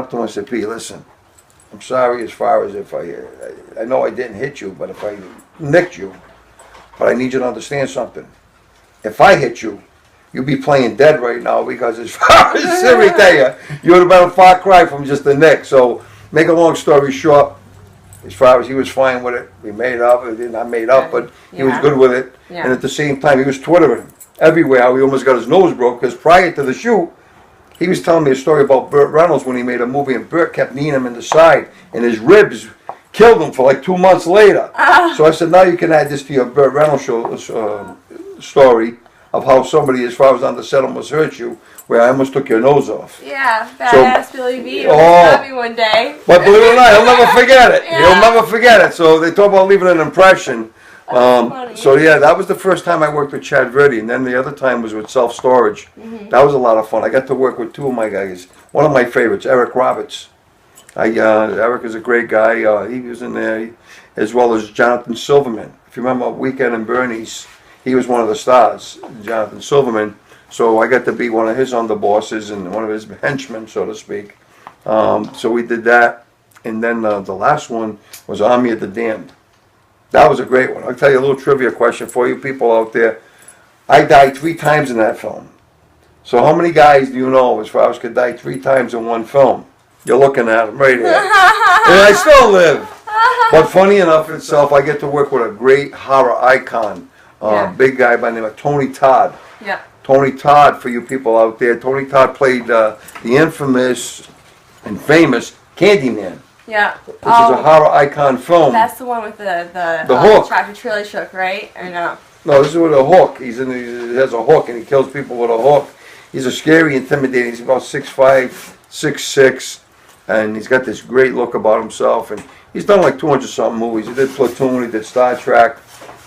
up to him and said, Pete, listen, I'm sorry as far as if I know I didn't hit you, but if I nicked you, but I need you to understand something. If I hit you, you'd be playing dead right now because as far as every day, you would have been a far cry from just a nick. So, make a long story short, as far as he was fine with it, we made up. Not made up, but he was good with it. Yeah. And at the same time, he was twittering everywhere how he almost got his nose broke because prior to the shoot, he was telling me a story about Burt Reynolds when he made a movie and Burt kept kneeing him in the side and his ribs killed him for like 2 months later. So I said, now you can add this to your Burt Reynolds show, story of how somebody, as far as on the set, almost hurt you, where I almost took your nose off. Yeah, badass Billy V. Oh, Got me one day. But believe it or not, he'll never forget it. Yeah. He'll never forget it. So they talk about leaving an impression. So yeah, that was the first time I worked with Chad Verdi, and then the other time was with Self Storage. That was a lot of fun. I got to work with two of my guys. One of my favorites, Eric Roberts. Eric is a great guy. He was in there, as well as Jonathan Silverman. If you remember Weekend and Bernie's, he was one of the stars, Jonathan Silverman. So I got to be one of his underbosses and one of his henchmen, so to speak. So we did that, and then the last one was Army of the Damned. That was a great one. I'll tell you a little trivia question for you people out there. I died 3 times in that film. So how many guys do you know as far as could die 3 times in one film? You're looking at them right here. And I still live. But funny enough itself, I get to work with a great horror icon. Big guy by the name of Tony Todd. Yeah. Tony Todd, for you people out there. Tony Todd played the infamous and famous Candyman. Yeah. Which is a horror icon film. That's the one with the hook. tractor trailer shook, right? Or no? No, this is with a hook. He has a hook and he kills people with a hook. He's a scary, intimidating. He's about 6'5", 6'6", and he's got this great look about himself. And he's done like 200-something movies. He did Platoon, he did Star Trek.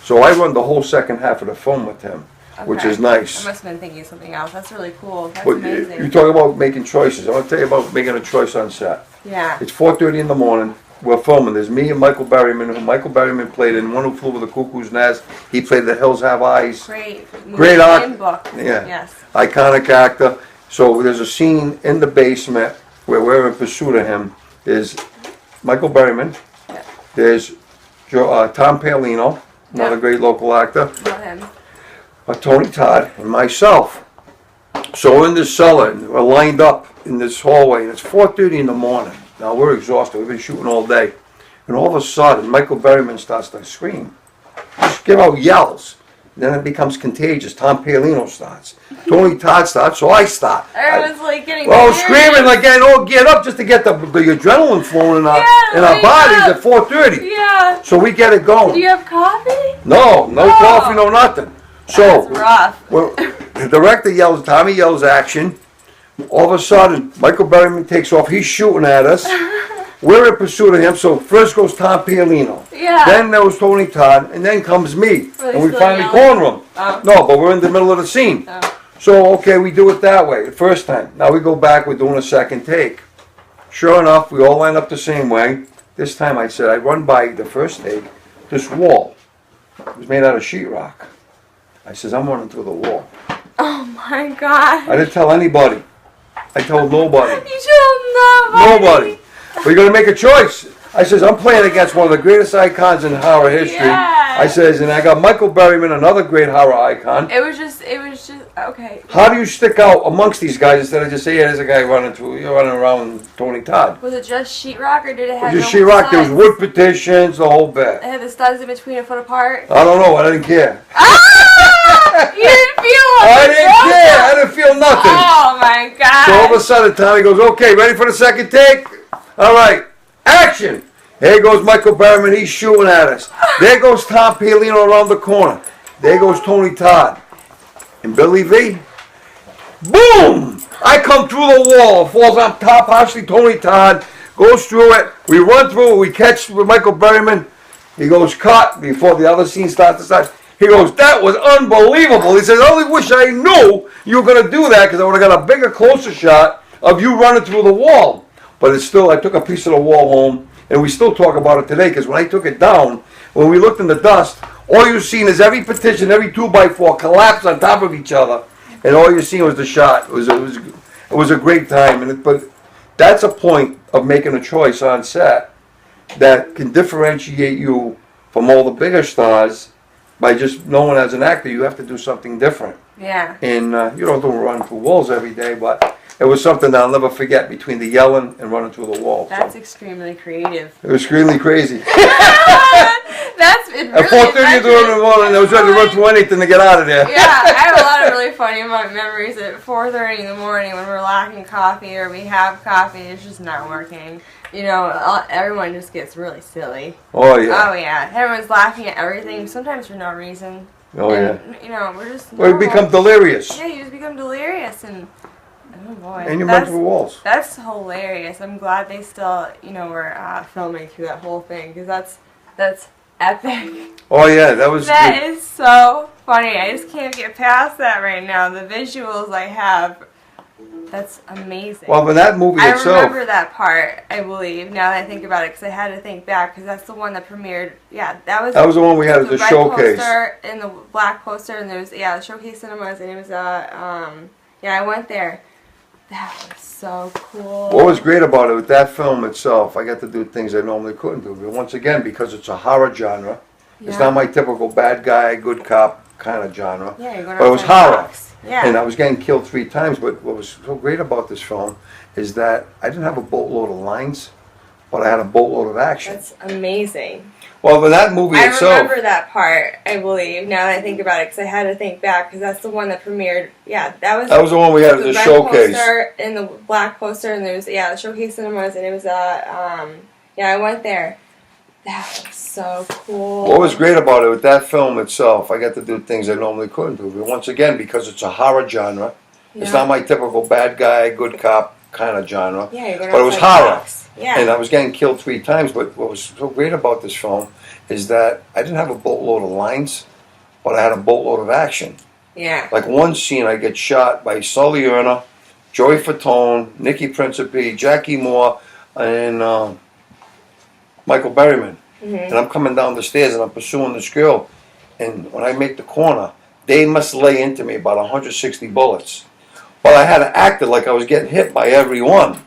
So I run the whole second half of the film with him, which is nice. I must have been thinking of something else. That's really cool. That's But amazing. you talk about making choices. I want to tell you about making a choice on set. Yeah. It's 4:30 in the morning. We're filming. There's me and Michael Berryman, who Michael Berryman played in One Who Flew Over the Cuckoo's Nest. He played The Hills Have Eyes. Great actor. book. Yeah. Yes. Iconic actor. So there's a scene in the basement where we're in pursuit of him. There's Michael Berryman. Yeah. There's Tom Paolino, another great local actor. Love him. Tony Todd and myself. So we're in this cellar, and we're lined up in this hallway, and it's 4:30 in the morning. Now we're exhausted. We've been shooting all day, and all of a sudden, Michael Berryman starts to scream, just give out yells. Then it becomes contagious. Tom Paolino starts. Tony Todd starts, so I start. Everyone's like getting screaming like, get up just to get the adrenaline flowing in our bodies at 4:30. Yeah. So we get it going. Do you have coffee? No coffee, no nothing. So that's rough. Well, the director yells, Tommy yells action. All of a sudden, Michael Berryman takes off. He's shooting at us. We're in pursuit of him. So first goes Tom Paolino. Yeah. Then there was Tony Todd, and then comes me. Really And we still finally yelling? corner him. Oh. No, but we're in the middle of the scene. Oh. So, okay, we do it that way, the first time. Now we go back, we're doing a second take. Sure enough, we all line up the same way. This time I said, I run by the first take, this wall. It was made out of sheetrock. I says, I'm running through the wall. Oh my God. I didn't tell anybody. I told nobody. You told Nobody. We're going to make a choice. I says, I'm playing against one of the greatest icons in horror history. Yeah. I says, and I got Michael Berryman, another great horror icon. It was just, okay. How do you stick out amongst these guys instead of just say, yeah, there's a guy you're running around with Tony Todd? Was it just sheetrock or did it have Just no sheetrock, there was studs? wood partitions, the whole bit. It had the studs in between a foot apart? I don't know, I didn't care. Ah! You didn't feel it! I didn't care, I didn't feel nothing. Oh my God. So all of a sudden, Tommy goes, okay, ready for the second take? All right, action. Here goes Michael Berryman, he's shooting at us. There goes Tom Paolino around the corner. There goes Tony Todd. And Billy V, boom! I come through the wall, falls on top, actually Tony Todd, goes through it, we run through it, we catch Michael Berryman. He goes, cut, before the other scene starts. He goes, that was unbelievable. He says, I only wish I knew you were going to do that because I would have got a bigger, closer shot of you running through the wall. But it's still, I took a piece of the wall home, and we still talk about it today because when I took it down, when we looked in the dust, all you've seen is every partition, every 2x4 collapse on top of each other, and all you're seeing was the shot. It was a great time, but that's a point of making a choice on set that can differentiate you from all the bigger stars by just knowing as an actor you have to do something different. Yeah. And you don't do run through walls every day, but it was something that I'll never forget between the yelling and running through the wall. That's extremely creative. It was extremely crazy. That's it. At 4:30 in the morning, I was ready to run through anything to get out of there. Yeah, I have a lot of really funny memories at 4:30 in the morning when we're lacking coffee or we have coffee and it's just not working. You know, everyone just gets really silly. Oh yeah. Oh yeah, everyone's laughing at everything, sometimes for no reason. Oh and, yeah. You know, we're just. Well, you become delirious. Yeah, you just become delirious and. Oh boy. And you run through walls. That's hilarious. I'm glad they still, were filming through that whole thing because that's epic. Oh yeah, that was. That is so funny. I just can't get past that right now. The visuals I have, that's amazing. Well, but that movie itself. I remember that part, I believe, now that I think about it, because I had to think back, because that's the one that premiered. Yeah, that was the one we had as the a red showcase. Poster and the black poster, and there was, the showcase cinemas, and it was, I went there. That was so cool. What was great about it with that film itself, I got to do things I normally couldn't do. But once again, because it's a horror genre, it's not my typical bad guy, good cop kind of genre. Yeah, you're going but it was horror. Yeah. And I was getting killed 3 times. But what was so great about this film is that I didn't have a boatload of lines, but I had a boatload of action. That's amazing. Well, but that movie itself. I remember that part, I believe, now that I think about it, because I had to think back, because that's the one that premiered. Yeah, that was the one we had as a showcase. The red poster and the black poster, and there was, the showcase cinemas, and it was, I went there. That was so cool. What was great about it with that film itself, I got to do things I normally couldn't do. But once again, because it's a horror genre, it's not my typical bad guy, good cop kind of genre. Yeah, you're going but it was horror. Yeah. And I was getting killed 3 times. But what was so great about this film is that I didn't have a boatload of lines, but I had a boatload of action. Yeah. Like one scene, I get shot by Sully Erna, Joey Fatone, Nikki Principe, Jackie Moore, and Michael Berryman. Mm-hmm. And I'm coming down the stairs and I'm pursuing this girl. And when I make the corner, they must lay into me about 160 bullets. But I had to act it like I was getting hit by every one.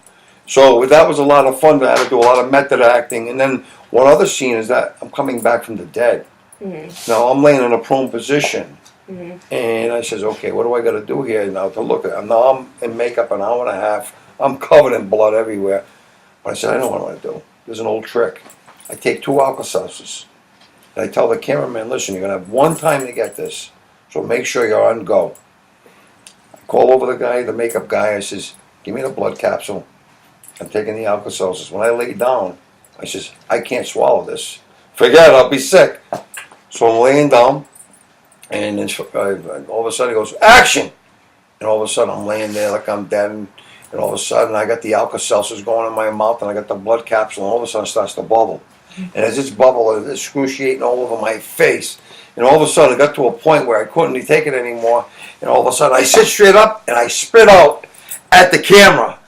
So that was a lot of fun. I had to do a lot of method acting. And then one other scene is that I'm coming back from the dead. Mm-hmm. Now I'm laying in a prone position. Mm-hmm. And I says, okay, what do I got to do here now to look at? Now I'm in makeup an hour and a half. I'm covered in blood everywhere. But I said, I know what I want to do. There's an old trick. I take 2 Alka-Seltzers. And I tell the cameraman, listen, you're going to have one time to get this. So make sure you're on go. I call over the guy, the makeup guy. I says, give me the blood capsule. I'm taking the Alka-Seltzers. When I lay down, I says, I can't swallow this. Forget it, I'll be sick. So I'm laying down, and all of a sudden he goes, action! And all of a sudden I'm laying there like I'm dead, and all of a sudden I got the Alka-Seltzers going in my mouth, and I got the blood capsule, and all of a sudden it starts to bubble. And as it's bubbling, it's excruciating all over my face. And all of a sudden it got to a point where I couldn't take it anymore, and all of a sudden I sit straight up, and I spit out at the camera.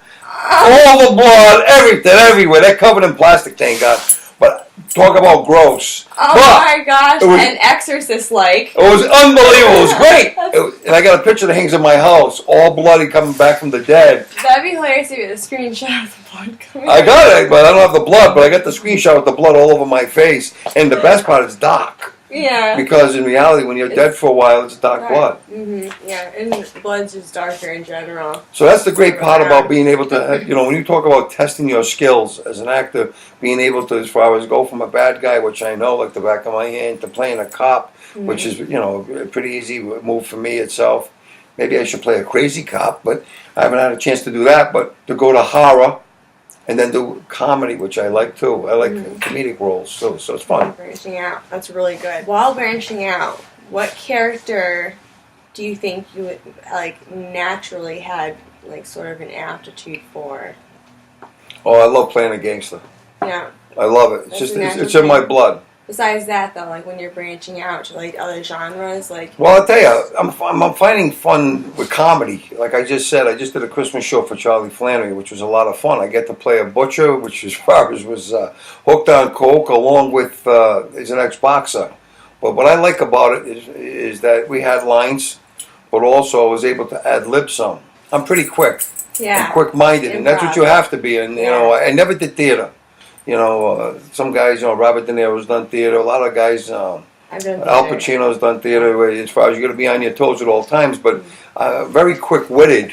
All the blood, everything, everywhere. They're covered in plastic, thank God. But talk about gross. Oh my gosh, an exorcist-like. It was unbelievable. It was great. And I got a picture that hangs in my house, all bloody coming back from the dead. That'd be hilarious to get a screenshot of the blood coming I got it, but I don't have the blood. But I got the screenshot with the blood all over my face. And the best part is dark. Yeah. Because in reality, when you're dead for a while, it's dark blood. Mm-hmm. Yeah, and blood's just darker in general. So that's the great part about being able to, when you talk about testing your skills as an actor, being able to, as far as go from a bad guy, which I know like the back of my hand, to playing a cop, which is, a pretty easy move for me itself. Maybe I should play a crazy cop, but I haven't had a chance to do that. But to go to horror, and then do comedy, which I like too. I like comedic roles, so it's fun. Branching out, that's really good. While branching out, what character do you think you would, naturally had sort of an aptitude for? Oh, I love playing a gangster. Yeah. I love it. It's in my blood. Besides that, though, when you're branching out to other genres, Well, I'll tell you, I'm finding fun with comedy. Like I just said, I just did a Christmas show for Charlie Flannery, which was a lot of fun. I get to play a butcher, which as far as was hooked on coke, along with he's an ex-boxer. But what I like about it is that we had lines, but also I was able to ad-lib some. I'm pretty quick. and quick-minded, and that's what you have to be. And you know, I never did theater. You know, some guys, you know, Robert De Niro's done theater. A lot of guys, Al Pacino's done theater. Where as far as you're going to be on your toes at all times, but very quick-witted.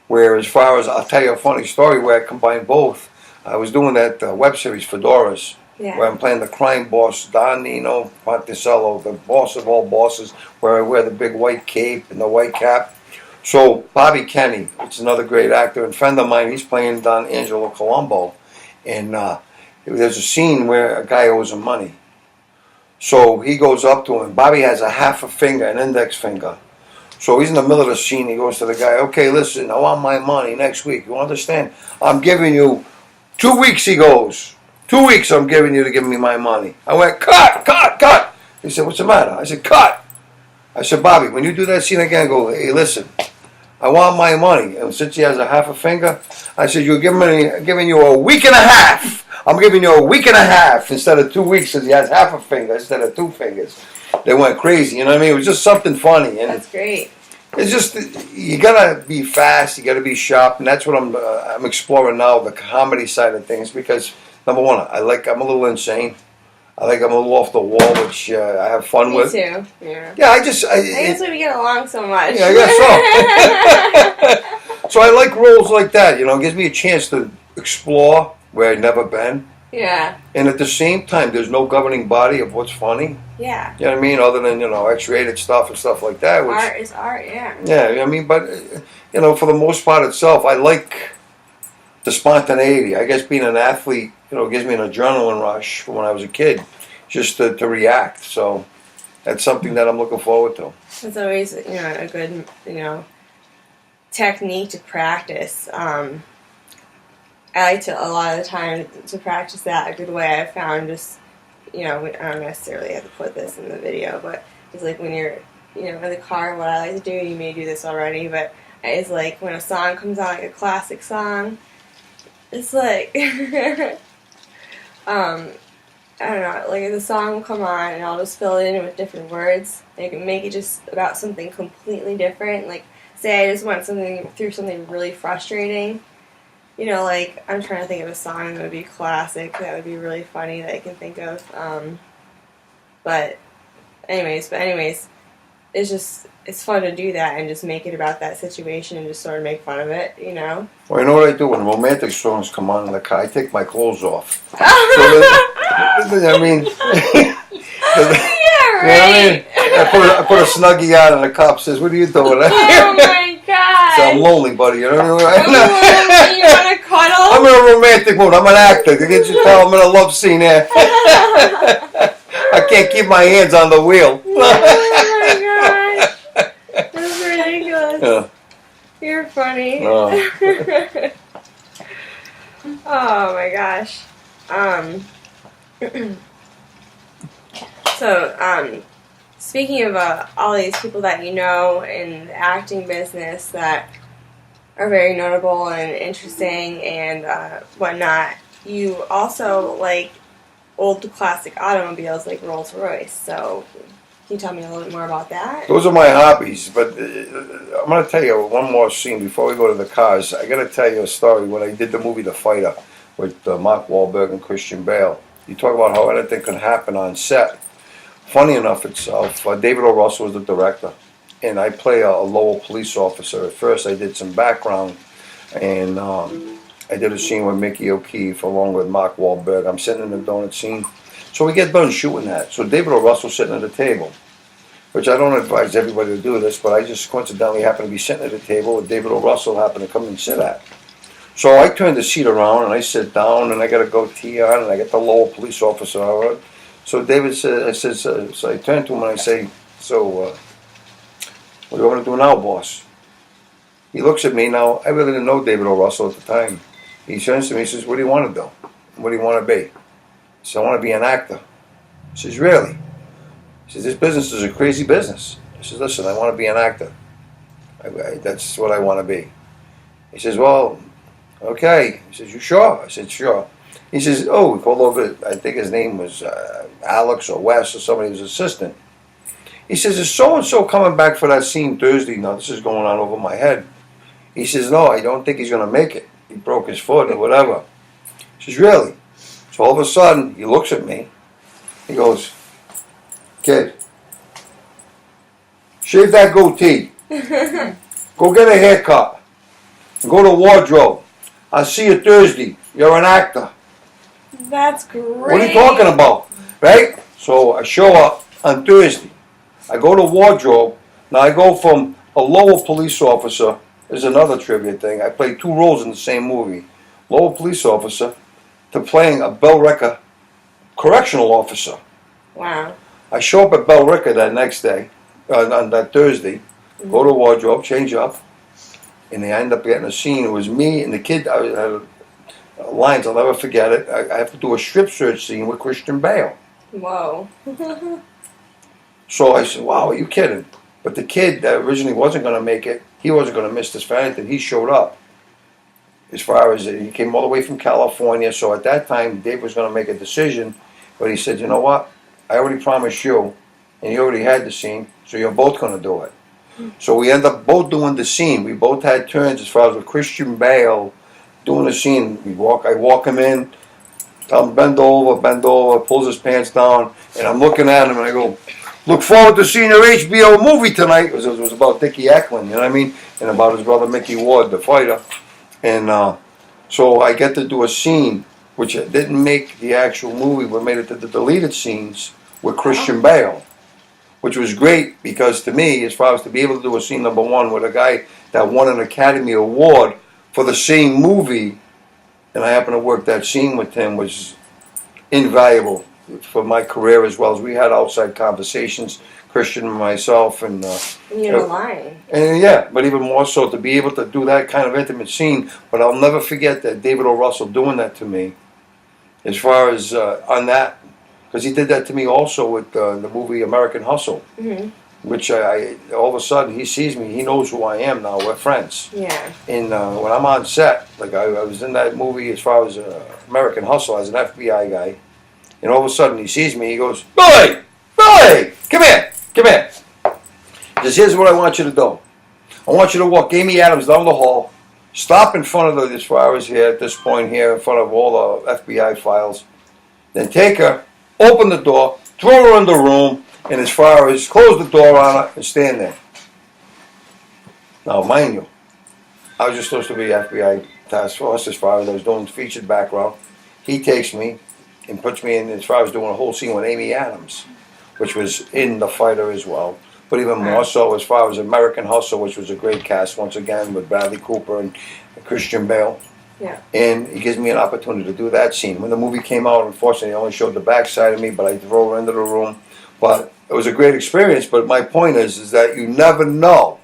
Where as far as, I'll tell you a funny story where I combined both. I was doing that web series, Fedoras, where I'm playing the crime boss, Don Nino Ponticello, the boss of all bosses, where I wear the big white cape and the white cap. So Bobby Kenny, which is another great actor, and friend of mine, he's playing Don Angelo Colombo. And there's a scene where a guy owes him money. So he goes up to him. Bobby has a half a finger, an index finger. So he's in the middle of the scene. He goes to the guy, okay, listen, I want my money next week. You understand? I'm giving you 2 weeks, he goes. 2 weeks I'm giving you to give me my money. I went, cut, cut, cut. He said, what's the matter? I said, cut. I said, Bobby, when you do that scene again, go, hey, listen, I want my money. And since he has a half a finger, I said, you're giving you a week and a half. I'm giving you a week and a half instead of 2 weeks, since he has half a finger instead of 2 fingers. They went crazy, you know what I mean? It was just something funny. And that's great. It's just, you gotta be fast, you gotta be sharp, and that's what I'm exploring now, the comedy side of things, because number one, I'm a little insane. I'm a little off the wall, which I have fun with. Me too. Yeah. Yeah, I guess why we get along so much. Yeah, I guess so. So I like roles like that, you know, it gives me a chance to explore where I've never been. Yeah. And at the same time, there's no governing body of what's funny. Yeah. You know what I mean? Other than, you know, X-rated stuff and stuff like that. Which, art is art, yeah. Yeah, I mean, but, you know, for the most part itself, I like the spontaneity. I guess being an athlete, you know, gives me an adrenaline rush from when I was a kid, just to react. So that's something that I'm looking forward to. It's always, you know, a good, you know, technique to practice. I like to, a lot of the time, to practice that a good way. I've found just, you know, I don't necessarily have to put this in the video, but it's like when you're, you know, in the car, what I like to do, you may do this already, but it's like when a song comes on, like a classic song, it's like, I don't know, like the song will come on and I'll just fill it in with different words. I can make it just about something completely different. Like, say I just went through something really frustrating. You know, like, I'm trying to think of a song that would be classic, that would be really funny that I can think of. But anyways, it's just, it's fun to do that and just make it about that situation and just sort of make fun of it, you know? Well, you know what I do? When romantic songs come on in the car, I take my clothes off. So I mean... Yeah, right. You know what I mean? I put a Snuggie on and the cop says, what are you doing? Oh my God. So I'm lonely, buddy. You know what I mean? You want to cuddle? I'm in a romantic mood. I'm an actor. You can tell I'm in a love scene here. I can't keep my hands on the wheel. Oh my God. That's ridiculous. Yeah. You're funny. Oh. Oh my gosh. So, speaking of all these people that you know in the acting business that are very notable and interesting and whatnot, you also like old classic automobiles like Rolls-Royce. So, can you tell me a little bit more about that? Those are my hobbies, but I'm going to tell you one more scene before we go to the cars. I got to tell you a story when I did the movie The Fighter with Mark Wahlberg and Christian Bale. You talk about how anything can happen on set. Funny enough itself, David O. Russell was the director, and I play a Lowell police officer. At first I did some background, and I did a scene with Mickey O'Keefe along with Mark Wahlberg. I'm sitting in the donut scene. So we get done shooting that. So David O. Russell's sitting at the table, which I don't advise everybody to do this, but I just coincidentally happened to be sitting at the table where David O. Russell happened to come and sit at. So I turned the seat around and I sit down and I got a goatee on and I get the Lowell police officer on. So David says, so I turn to him and I say, so what do you want to do now, boss? He looks at me. Now, I really didn't know David O. Russell at the time. He turns to me and says, what do you want to do? What do you want to be? I said, I want to be an actor. He says, really? He says, this business is a crazy business. I says, listen, I want to be an actor. That's what I want to be. He says, well, okay. He says, you sure? I said, sure. He says, oh, we called over, I think his name was Alex or Wes or somebody, his assistant. He says, is so-and-so coming back for that scene Thursday? Now, this is going on over my head. He says, no, I don't think he's going to make it. He broke his foot or whatever. He says, really? So all of a sudden, he looks at me. He goes, kid, shave that goatee. Go get a haircut. And go to wardrobe. I'll see you Thursday. You're an actor. That's great. What are you talking about? Right? So I show up on Thursday. I go to wardrobe. Now I go from a Lowell police officer. There's another trivia thing. I played 2 roles in the same movie. Lowell police officer to playing a Bellwricker correctional officer. Wow. I show up at Bellwricker that next day, on that Thursday, go to wardrobe, change up, and I end up getting a scene. It was me and the kid. I had lines, I'll never forget it. I have to do a strip search scene with Christian Bale. Whoa. So I said, wow, are you kidding? But the kid that originally wasn't going to make it, he wasn't going to miss this for anything. He showed up. As far as he came all the way from California, so at that time Dave was going to make a decision, but he said, you know what, I already promised you, and you already had the scene, so you're both going to do it. So we end up both doing the scene. We both had turns as far as with Christian Bale doing the scene. I walk him in, tell him bend over, pulls his pants down, and I'm looking at him and I go, look forward to seeing your HBO movie tonight. It was about Dickie Eklund, you know what I mean? And about his brother Mickey Ward, the fighter. And so I get to do a scene, which didn't make the actual movie, but made it to the deleted scenes with Christian Bale, which was great because to me, as far as to be able to do a scene number 1 with a guy that won an Academy Award for the same movie, and I happened to work that scene with him, was invaluable for my career as well as we had outside conversations, Christian and myself, and you're not lying. And yeah, but even more so to be able to do that kind of intimate scene. But I'll never forget that David O. Russell doing that to me, as far as on that, because he did that to me also with the movie American Hustle, which I all of a sudden he sees me, he knows who I am now. We're friends. Yeah. And when I'm on set, like I was in that movie as far as American Hustle as an FBI guy. And all of a sudden he sees me, he goes, Billy, come here. He says, here's what I want you to do. I want you to walk Amy Adams down the hall, stop in front of as far as here, at this point here, in front of all the FBI files, then take her, open the door, throw her in the room, and as far as close the door on her and stand there. Now, mind you, I was just supposed to be FBI task force as far as I was doing featured background. He takes me and puts me in as far as doing a whole scene with Amy Adams, which was in The Fighter as well. But even more so as far as American Hustle, which was a great cast once again with Bradley Cooper and Christian Bale. Yeah. And he gives me an opportunity to do that scene. When the movie came out, unfortunately, they only showed the backside of me, but I drove her into the room. But it was a great experience. But my point is that you never know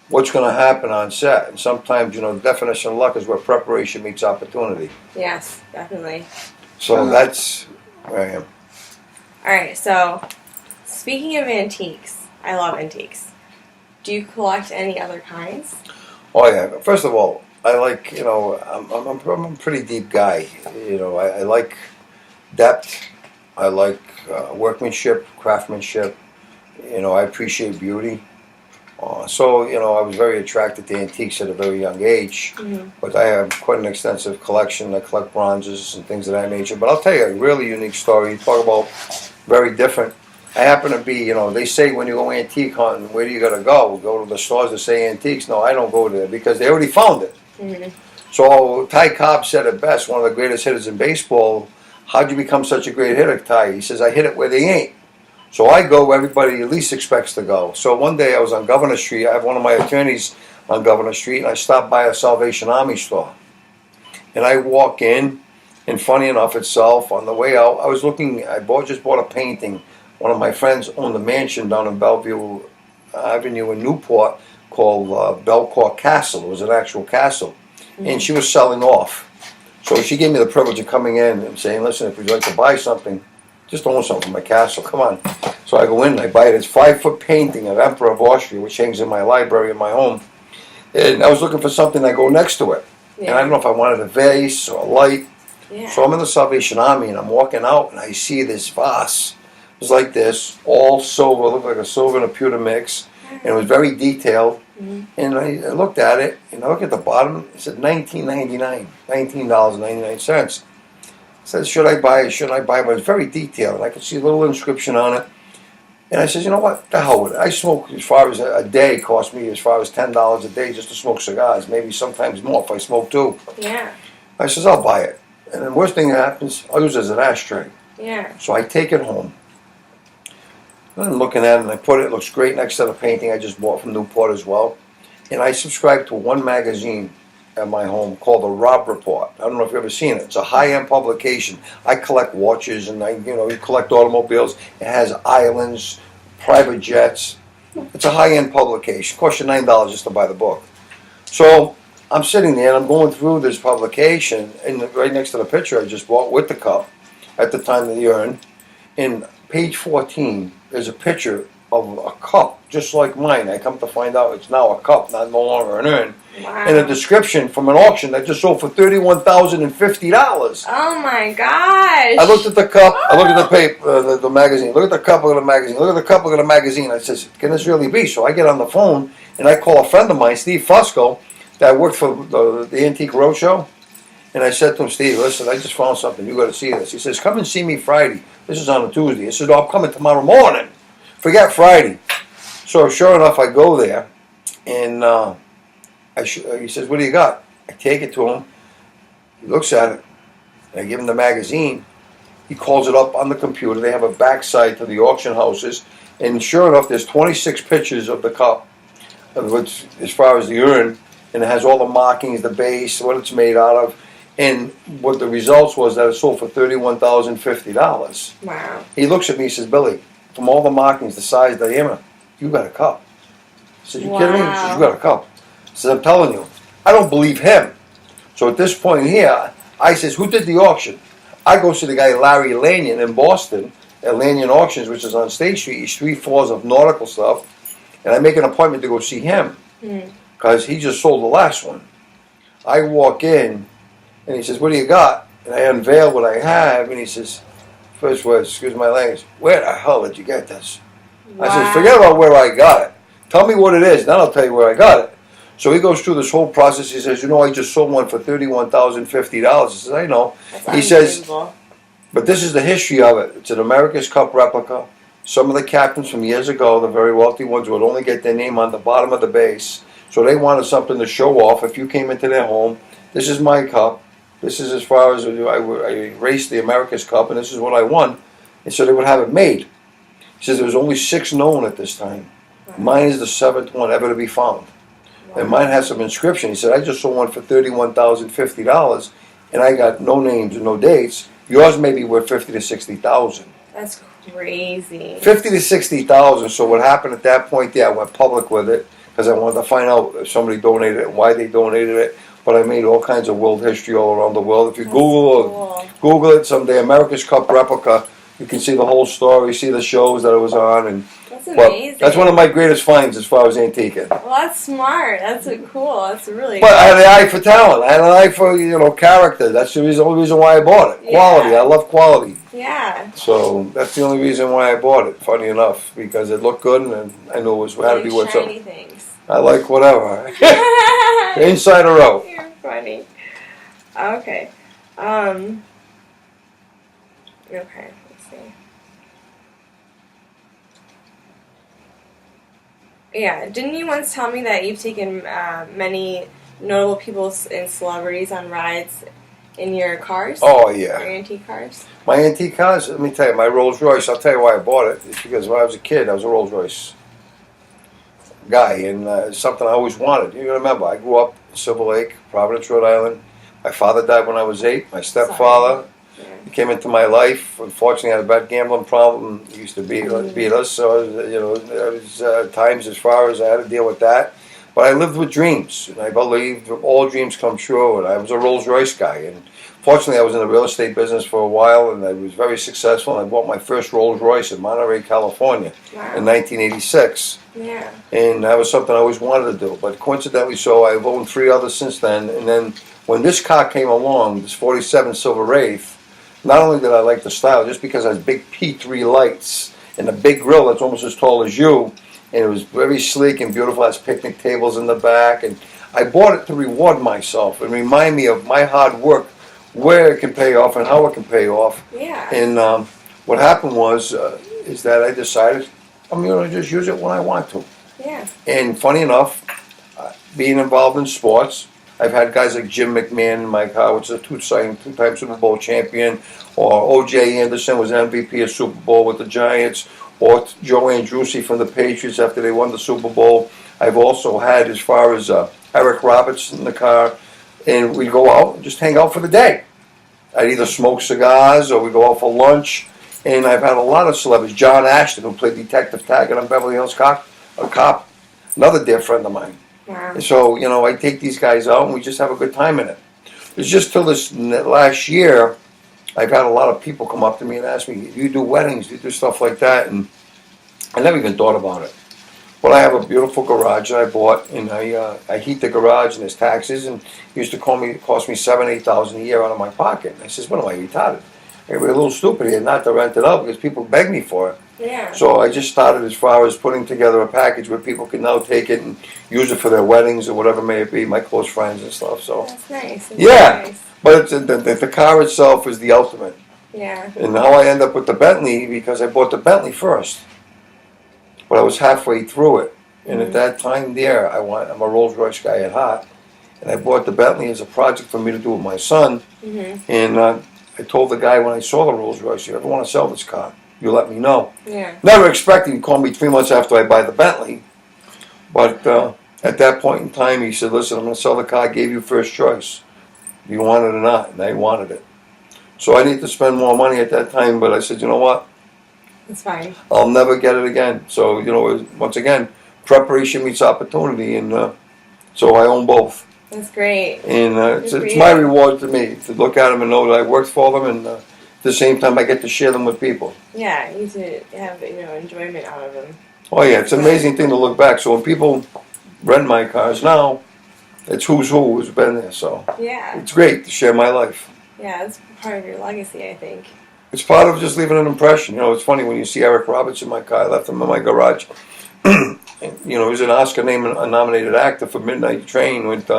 what's going to happen on set. And sometimes, the definition of luck is where preparation meets opportunity. Yes, definitely. So that's where I am. All right, so speaking of antiques, I love antiques. Do you collect any other kinds? Oh yeah. First of all, I like, I'm a pretty deep guy. I like depth. I like workmanship, craftsmanship. I appreciate beauty. So, I was very attracted to antiques at a very young age. But I have quite an extensive collection. I collect bronzes and things of that nature. But I'll tell you a really unique story. You talk about very different. I happen to be, they say when you go antique hunting, where do you got to go? Go to the stores that say antiques. No, I don't go there because they already found it. So Ty Cobb said it best, one of the greatest hitters in baseball. How'd you become such a great hitter, Ty? He says, I hit it where they ain't. So I go where everybody at least expects to go. So one day I was on Governor Street. I have one of my attorneys on Governor Street, and I stopped by a Salvation Army store. And I walk in, and funny enough itself, on the way out, I was looking, just bought a painting. One of my friends owned a mansion down in Bellevue Avenue in Newport called Belcourt Castle. It was an actual castle. And she was selling off. So she gave me the privilege of coming in and saying, listen, if you'd like to buy something, just own something from my castle, come on. So I go in and I buy this 5-foot painting of Emperor of Austria, which hangs in my library in my home. And I was looking for something that go next to it. Yeah. And I don't know if I wanted a vase or a light. Yeah. So I'm in the Salvation Army and I'm walking out and I see this vase. It was like this, all silver, looked like a silver and a pewter mix. And it was very detailed. And I looked at it, and I looked at the bottom. It said $19.99, $19.99. I said, should I buy it? Should I buy it? But it's very detailed. I could see a little inscription on it. And I said, you know what? The hell with it. I smoke as far as a day cost me as far as $10 a day just to smoke cigars. Maybe sometimes more if I smoke two. Yeah. I says, I'll buy it. And the worst thing that happens, I'll use it as an ashtray. Yeah. So I take it home. And I'm looking at it, and I put it. It looks great next to the painting I just bought from Newport as well. And I subscribe to one magazine at my home called the Rob Report. I don't know if you've ever seen it. It's a high-end publication. I collect watches, and you collect automobiles. It has islands, private jets. It's a high-end publication. It costs you $9 just to buy the book. So I'm sitting there, and I'm going through this publication, and right next to the picture I just bought with the cup at the time of the urn, in page 14, there's a picture of a cup just like mine. I come to find out it's now a cup, not no longer an urn. Wow. And a description from an auction that just sold for $31,050. Oh my gosh! I looked at the cup. I looked at the paper, the magazine. Look at the cup. Look at the magazine. Look at the cup. Look at the magazine. I says, "Can this really be?" So I get on the phone and I call a friend of mine, Steve Fusco, that worked for the Antique Roadshow. And I said to him, Steve, listen, I just found something. You got to see this. He says, come and see me Friday. This is on a Tuesday. I said, oh, I'm coming tomorrow morning. Forget Friday. So sure enough, I go there, and he says, what do you got? I take it to him. He looks at it, and I give him the magazine. He calls it up on the computer. They have a backside to the auction houses, and sure enough, there's 26 pictures of the cup, which, as far as the urn, and it has all the markings, the base, what it's made out of. And what the results was that it sold for $31,050. Wow. He looks at me, he says, Billy, from all the markings, the size, diameter, you got a cup. I said, you kidding me? He says, you got a cup. I said, I'm telling you, I don't believe him. So at this point here, I says, who did the auction? I go see the guy Larry Lanyon in Boston at Lanyon Auctions, which is on State Street. He's 3 floors of nautical stuff. And I make an appointment to go see him because he just sold the last one. I walk in, and he says, what do you got? And I unveil what I have, and he says, first words, excuse my language, where the hell did you get this? Wow. I said, forget about where I got it. Tell me what it is, then I'll tell you where I got it. So he goes through this whole process. He says, I just sold one for $31,050. He says, I know. He says, but this is the history of it. It's an America's Cup replica. Some of the captains from years ago, the very wealthy ones, would only get their name on the bottom of the base. So they wanted something to show off. If you came into their home, this is my cup. This is as far as I raced the America's Cup, and this is what I won. And so they would have it made. He says there was only 6 known at this time. Wow. Mine is the 7th one ever to be found. Wow. And mine has some inscription. He said, I just sold one for $31,050, and I got no names and no dates. Yours may be worth $50,000 to $60,000. That's crazy. $50,000 to $60,000. So what happened at that point there, I went public with it because I wanted to find out if somebody donated it and why they donated it. But I made all kinds of world history all around the world. If you Google it someday, America's Cup replica, you can see the whole story, see the shows that it was on. And that's amazing. That's one of my greatest finds as far as antiquing. Well, that's smart. That's cool. That's really. But I had an eye for talent. I had an eye for character. That's the only reason why I bought it. Yeah. Quality. I love quality. Yeah. So that's the only reason why I bought it. Funny enough, because it looked good and I knew it had to be worth something. Things. I like whatever. Inside or out. You're funny. Okay. Okay. Let's see. Yeah. Didn't you once tell me that you've taken many notable people and celebrities on rides in your cars? Oh, yeah. Your antique cars? My antique cars? Let me tell you, my Rolls Royce, I'll tell you why I bought it. It's because when I was a kid, I was a Rolls Royce guy, and it's something I always wanted. You remember, I grew up in Silver Lake, Providence, Rhode Island. My father died when I was 8. My stepfather came into my life. Unfortunately, I had a bad gambling problem. He used to beat us, so there was times as far as I had to deal with that. But I lived with dreams, and I believed all dreams come true, and I was a Rolls Royce guy. And fortunately, I was in the real estate business for a while, and I was very successful. And I bought my first Rolls Royce in Monterey, California in 1986. Yeah. And that was something I always wanted to do. But coincidentally, so I've owned 3 others since then. And then when this car came along, this 47 Silver Wraith, not only did I like the style, just because it has big P3 lights and a big grill that's almost as tall as you, and it was very sleek and beautiful. It has picnic tables in the back, and I bought it to reward myself and remind me of my hard work, where it can pay off and how it can pay off. Yeah. And what happened was is that I decided I'm going to just use it when I want to. Yeah. And funny enough, being involved in sports, I've had guys like Jim McMahon in my car, which is a two-time Super Bowl champion, or O.J. Anderson was MVP of Super Bowl with the Giants, or Joe Andrucci from the Patriots after they won the Super Bowl. I've also had, as far as Eric Roberts in the car, and we go out and just hang out for the day. I'd either smoke cigars or we go out for lunch. And I've had a lot of celebrities. John Ashton, who played Detective Taggart on Beverly Hills Cop, another dear friend of mine. Wow. And so, I take these guys out and we just have a good time in it. It's just till this last year, I've had a lot of people come up to me and ask me, do you do weddings? Do you do stuff like that? And I never even thought about it. But I have a beautiful garage that I bought, and I heat the garage and there's taxes, and it used to cost me $7,000-8,000 a year out of my pocket. And I says, what am I, retarded? It was a little stupid here not to rent it out because people beg me for it. Yeah. So I just started as far as putting together a package where people can now take it and use it for their weddings or whatever may it be, my close friends and stuff. So That's nice. That's yeah, nice. but the car itself is the ultimate. Yeah. And now I end up with the Bentley because I bought the Bentley first, but I was halfway through it, and at that time there, I'm a Rolls Royce guy at heart, and I bought the Bentley as a project for me to do with my son, and I told the guy when I saw the Rolls Royce, if you ever want to sell this car, you let me know. Yeah. Never expecting him to call me 3 months after I buy the Bentley. But at that point in time, he said, listen, I'm going to sell the car. I gave you first choice. Do you want it or not? And I wanted it. So I need to spend more money at that time. But I said, you know what? It's fine. I'll never get it again. So, once again, preparation meets opportunity. And so I own both. That's great. And it's my reward to me to look at them and know that I worked for them, and at the same time I get to share them with people. Yeah, you to have enjoyment out of them. Oh yeah, it's an amazing thing to look back. So when people rent my cars now, it's who's been there. So Yeah. it's great to share my life. Yeah, it's part of your legacy, I think. It's part of just leaving an impression. It's funny when you see Eric Roberts in my car. I left him in my garage. He's an Oscar-nominated actor for Midnight Train with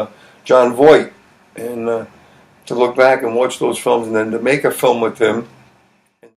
John Voight, and to look back and watch those films, and then to make a film with him,